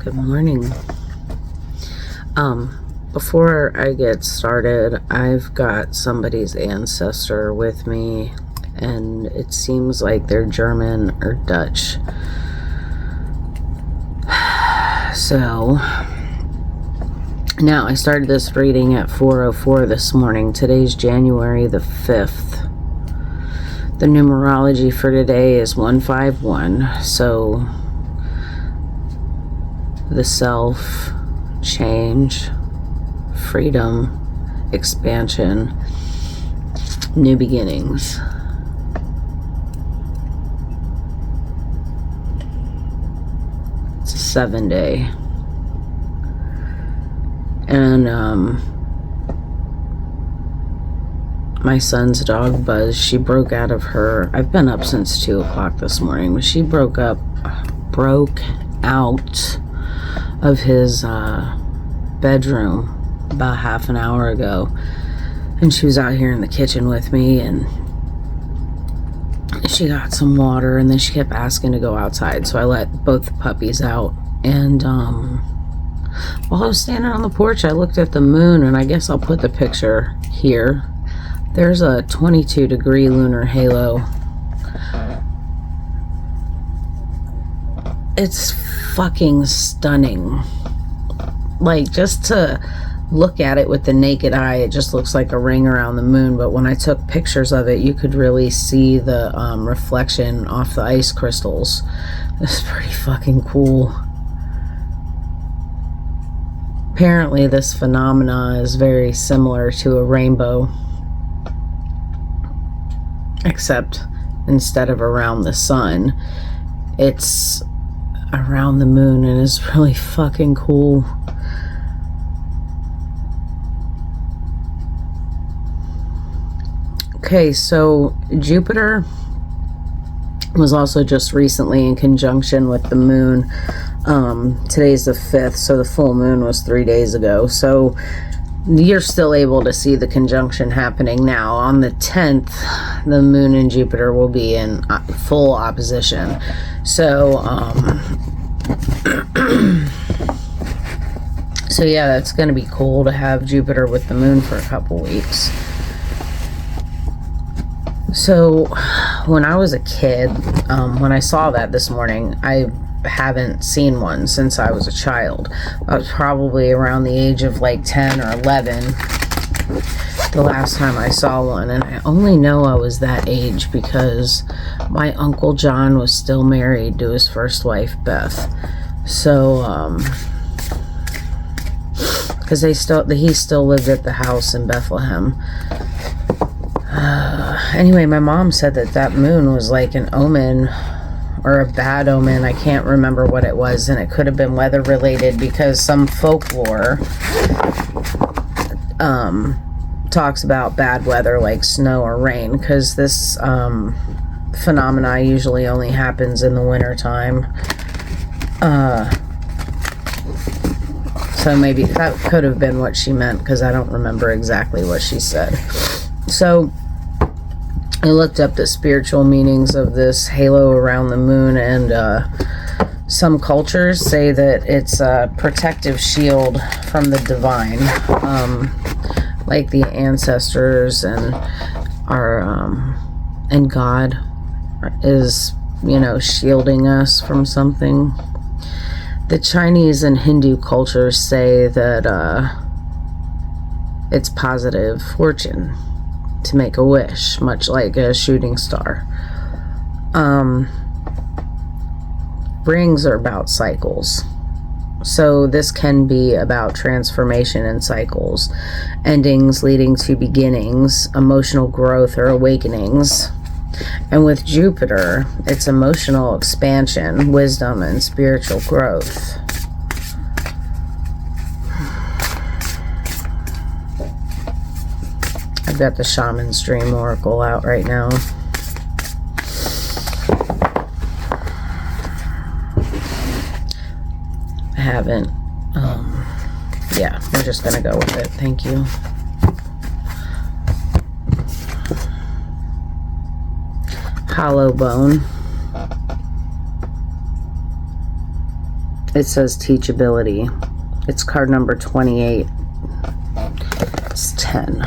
Good morning. Before I get started, I've got somebody's ancestor with me, and it seems like they're German or Dutch. So, now I started this reading at 4:04 this morning. Today's January the 5th. The numerology for today is 151. So, the self, change, freedom, expansion, new beginnings. It's a 7-day. And my son's dog Buzz, she broke out of her, I've been up since 2 o'clock this morning, but she broke out of his bedroom about half an hour ago, and she was out here in the kitchen with me, and she got some water, and then she kept asking to go outside, so I let both the puppies out. And while I was standing on the porch, I looked at the moon, and I guess I'll put the picture here. There's a 22-degree lunar halo. It's fucking stunning. Like, just to look at it with the naked eye, it just looks like a ring around the moon, but when I took pictures of it, you could really see the reflection off the ice crystals. This is pretty fucking cool. Apparently this phenomena is very similar to a rainbow, except instead of around the sun, it's around the moon, and it's really fucking cool. Okay, so Jupiter was also just recently in conjunction with the moon. Today's the 5th, so the full moon was 3 days ago. So you're still able to see the conjunction happening now. On the 10th, the moon and Jupiter will be in full opposition. So, so yeah, that's going to be cool to have Jupiter with the moon for a couple weeks. So, when I was a kid, when I saw that this morning, I haven't seen one since I was a child. I was probably around the age of like 10 or 11 the last time I saw one, and I only know I was that age because my Uncle John was still married to his first wife, Beth. So, because he still lived at the house in Bethlehem. Anyway, my mom said that moon was like an omen or a bad omen. I can't remember what it was, and it could have been weather related because some folklore talks about bad weather like snow or rain, because this phenomena usually only happens in the winter time. So maybe that could have been what she meant, because I don't remember exactly what she said. So I looked up the spiritual meanings of this halo around the moon, and some cultures say that it's a protective shield from the divine, like the ancestors and our and God is, you know, shielding us from something. The Chinese and Hindu cultures say that it's positive fortune to make a wish, much like a shooting star. Rings are about cycles, so this can be about transformation and cycles, endings leading to beginnings, emotional growth or awakenings. And with Jupiter, it's emotional expansion, wisdom, and spiritual growth. I've got the Shaman's Dream Oracle out right now. I haven't. Yeah, we're just gonna go with it. Thank you. Hollow bone. It says teachability. It's card number 28. It's 10.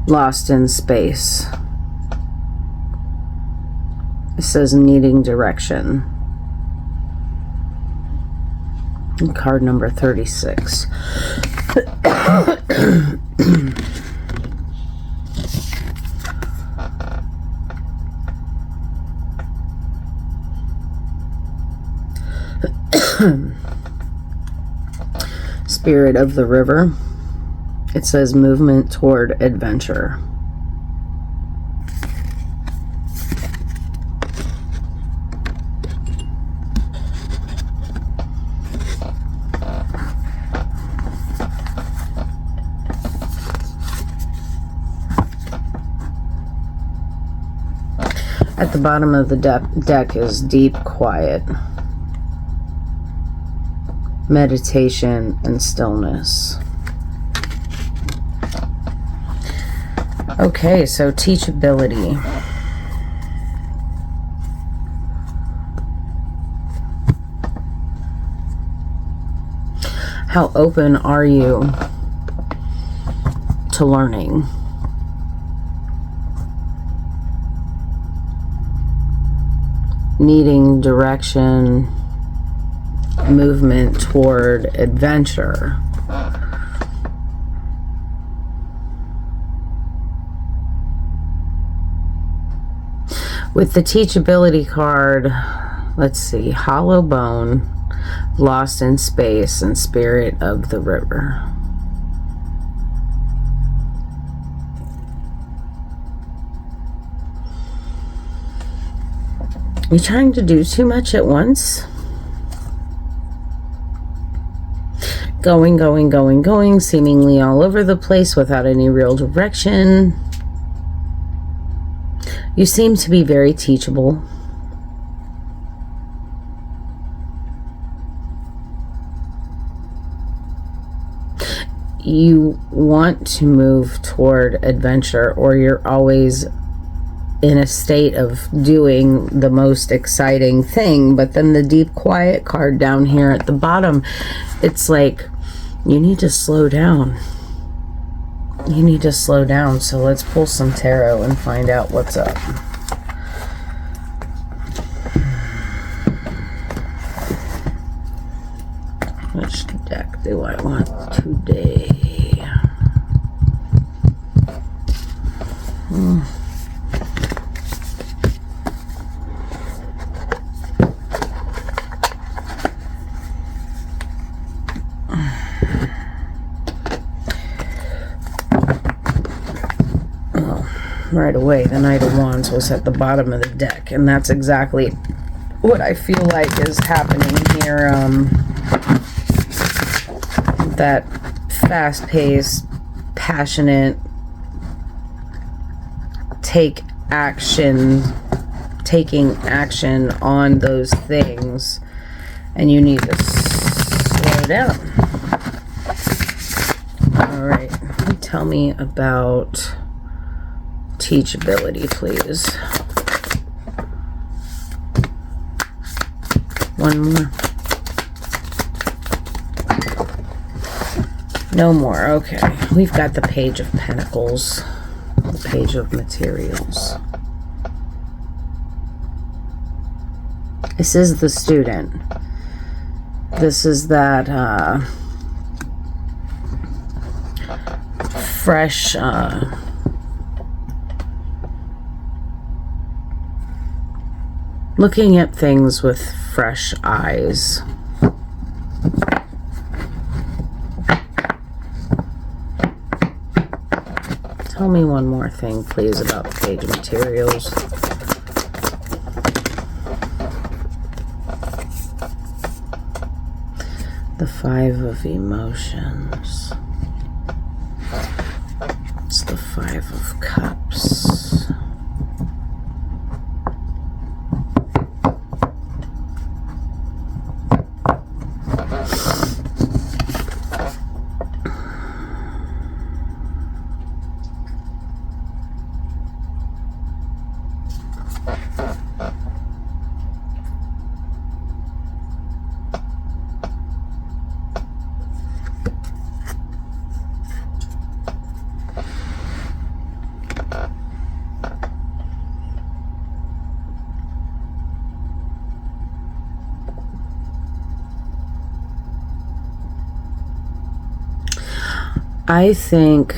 Lost in space. It says needing direction. And card number 36. Spirit of the river. It says movement toward adventure. At the bottom of the deck is deep quiet, meditation, and stillness. Okay, so teachability. How open are you to learning? Needing direction, movement toward adventure. With the teachability card, let's see, hollow bone, lost in space, and spirit of the river. You trying to do too much at once? Going, seemingly all over the place without any real direction. You seem to be very teachable. You want to move toward adventure, or you're always in a state of doing the most exciting thing. But then the deep quiet card down here at the bottom, it's like you need to slow down. You need to slow down. So let's pull some tarot and find out what's up. Which deck do I want today? Right away, the Knight of Wands was at the bottom of the deck, and that's exactly what I feel like is happening here. That fast-paced, passionate, taking action on those things, and you need to slow down. All right, tell me about teachability, please. One more. No more. Okay. We've got the Page of Pentacles, the Page of Materials. This is the student. This is that fresh looking at things with fresh eyes. Tell me one more thing, please, about the Page of Materials. The Five of Emotions. It's the Five of Cups. I think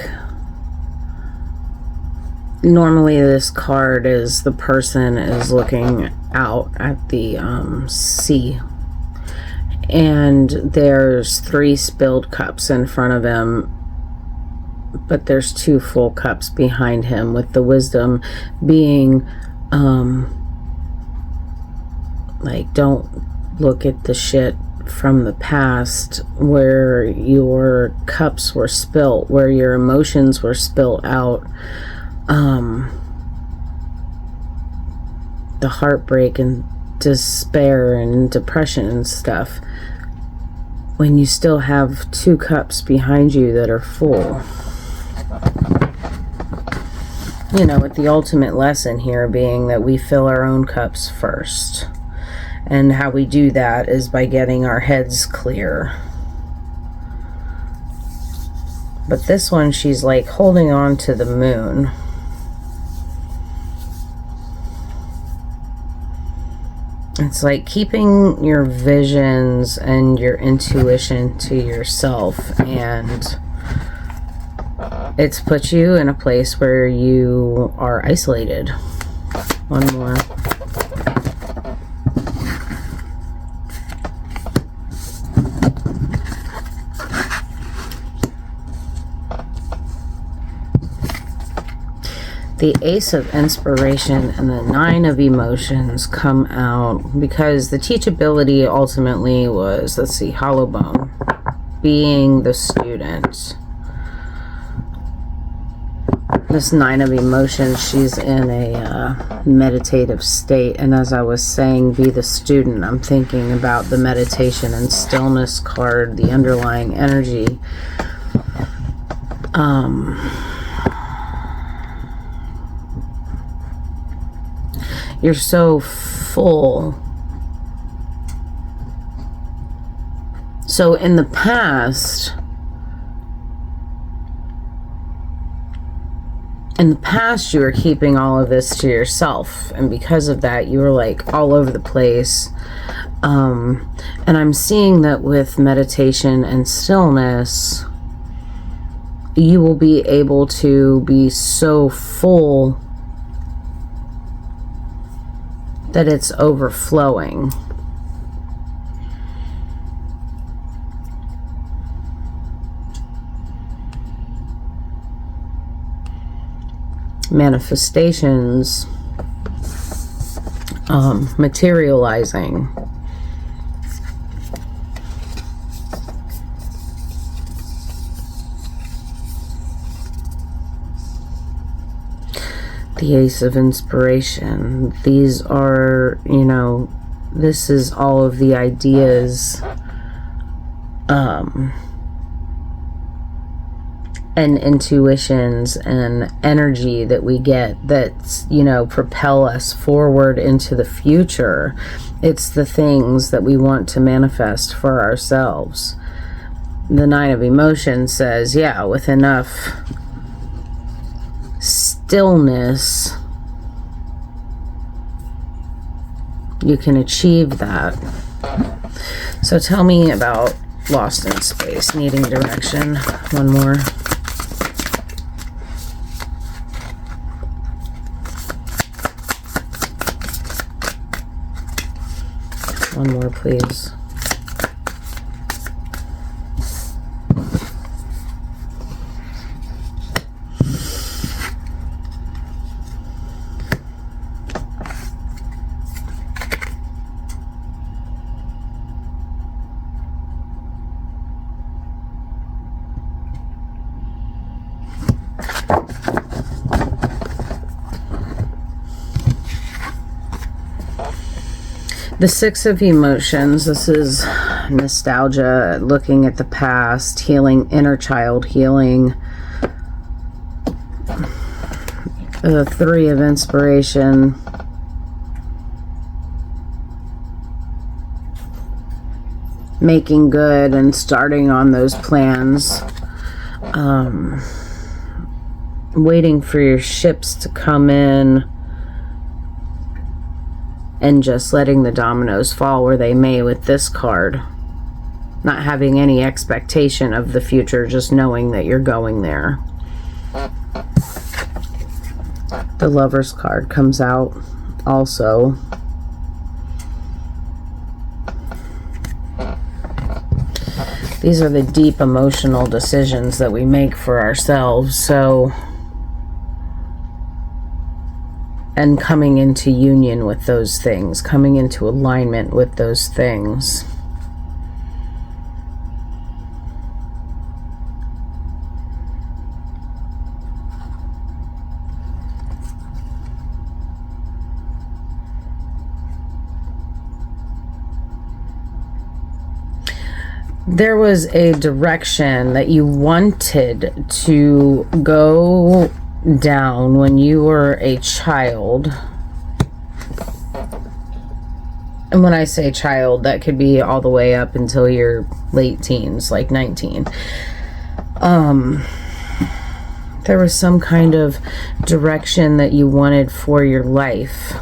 normally this card is the person is looking out at the sea, and there's 3 spilled cups in front of him, but there's 2 full cups behind him, with the wisdom being like, don't look at the shit from the past where your cups were spilt, where your emotions were spilt out, the heartbreak and despair and depression and stuff, when you still have 2 cups behind you that are full. You know, with the ultimate lesson here being that we fill our own cups first. And how we do that is by getting our heads clear. But this one, she's like holding on to the moon. It's like keeping your visions and your intuition to yourself, and it's put you in a place where you are isolated. One more. The Ace of Inspiration and the 9 of Emotions come out because the teachability ultimately was, let's see, hollow bone, being the student. This 9 of Emotions, she's in a meditative state, and as I was saying, be the student, I'm thinking about the meditation and stillness card, the underlying energy. You're so full. So in the past, you were keeping all of this to yourself, and because of that you were like all over the place. And I'm seeing that with meditation and stillness, you will be able to be so full that it's overflowing. Manifestations, materializing. The Ace of Inspiration. These are, you know, this is all of the ideas and intuitions and energy that we get that, you know, propel us forward into the future. It's the things that we want to manifest for ourselves. The 9 of Emotions says, yeah, with enough stillness, you can achieve that. So tell me about Lost in Space, needing direction. One more. One more, please. The 6 of Emotions, this is nostalgia, looking at the past, healing, inner child healing. The 3 of Inspiration. Making good and starting on those plans. Waiting for your ships to come in. And just letting the dominoes fall where they may with this card. not having any expectation of the future, just knowing that you're going there. The Lover's card comes out also. These are the deep emotional decisions that we make for ourselves. So, and coming into union with those things, coming into alignment with those things. There was a direction that you wanted to go down when you were a child. And when I say child, that could be all the way up until your late teens, like 19. There was some kind of direction that you wanted for your life.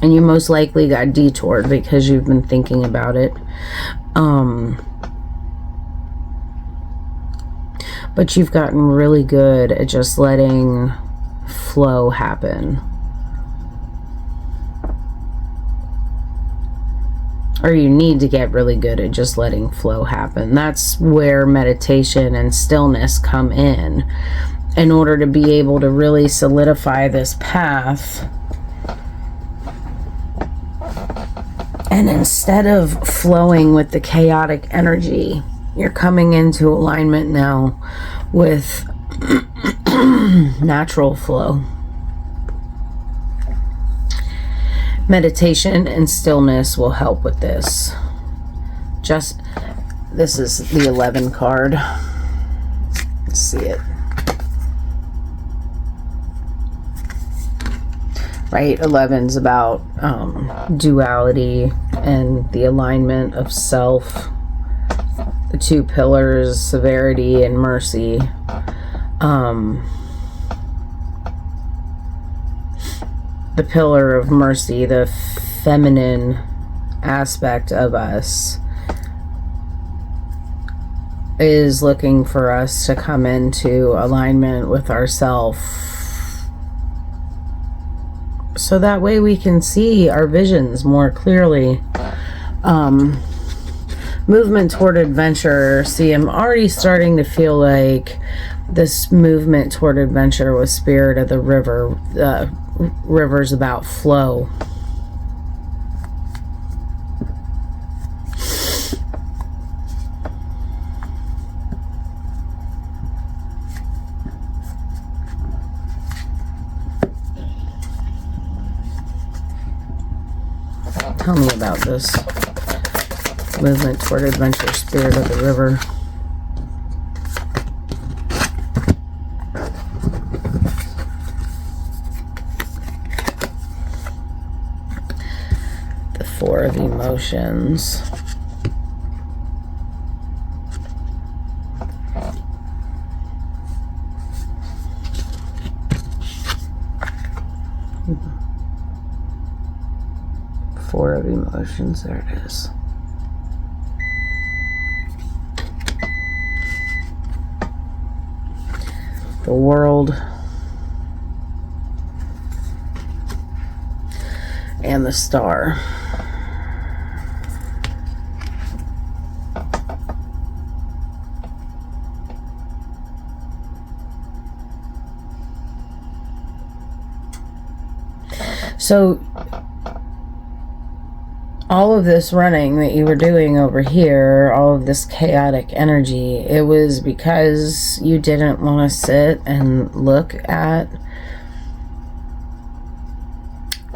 And you most likely got detoured because you've been thinking about it. But you've gotten really good at just letting flow happen. Or you need to get really good at just letting flow happen. That's where meditation and stillness come in order to be able to really solidify this path. And instead of flowing with the chaotic energy, you're coming into alignment now with natural flow. Meditation and stillness will help with this. This is the 11 card. Let's see it. Right, 11's about duality and the alignment of self. The two pillars, severity and mercy. The pillar of mercy, the feminine aspect of us, is looking for us to come into alignment with ourself. So that way we can see our visions more clearly. Movement toward adventure. See, I'm already starting to feel like this movement toward adventure with Spirit of the River. River's about flow. Tell me about this movement toward adventure, Spirit of the River. The Four of Emotions. Four of Emotions, there it is. The World and the Star. So all of this running that you were doing over here, all of this chaotic energy, it was because you didn't want to sit and look at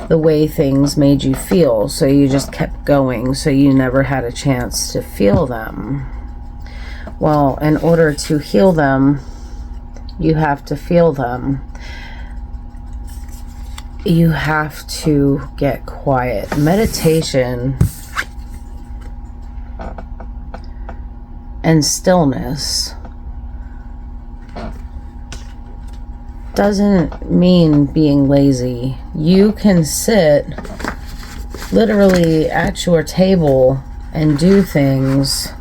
the way things made you feel. So you just kept going, so you never had a chance to feel them. Well, in order to heal them, you have to feel them. You have to get quiet. Meditation and stillness doesn't mean being lazy. You can sit literally at your table and do things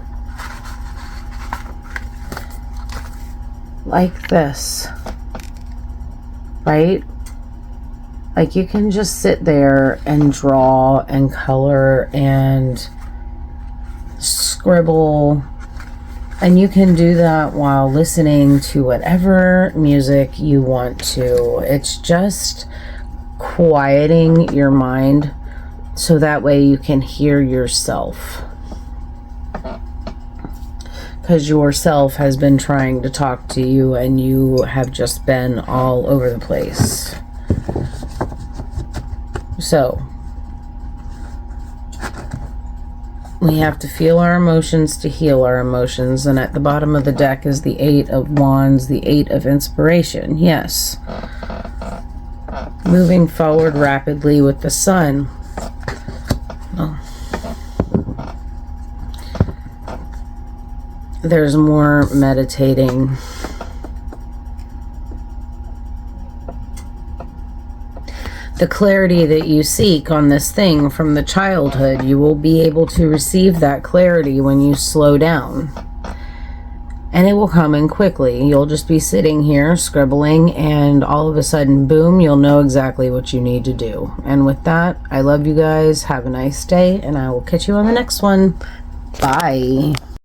like this, right? Like you can just sit there and draw and color and scribble, and you can do that while listening to whatever music you want to. It's just quieting your mind so that way you can hear yourself, because yourself has been trying to talk to you and you have just been all over the place. So we have to feel our emotions to heal our emotions. And at the bottom of the deck is the 8 of Wands, the 8 of Inspiration. Yes. Moving forward rapidly with the Sun. Oh. There's more meditating. The clarity that you seek on this thing from the childhood, you will be able to receive that clarity when you slow down. And it will come in quickly. You'll just be sitting here scribbling, and all of a sudden, boom, you'll know exactly what you need to do. And with that, I love you guys. Have a nice day, and I will catch you on the next one. Bye.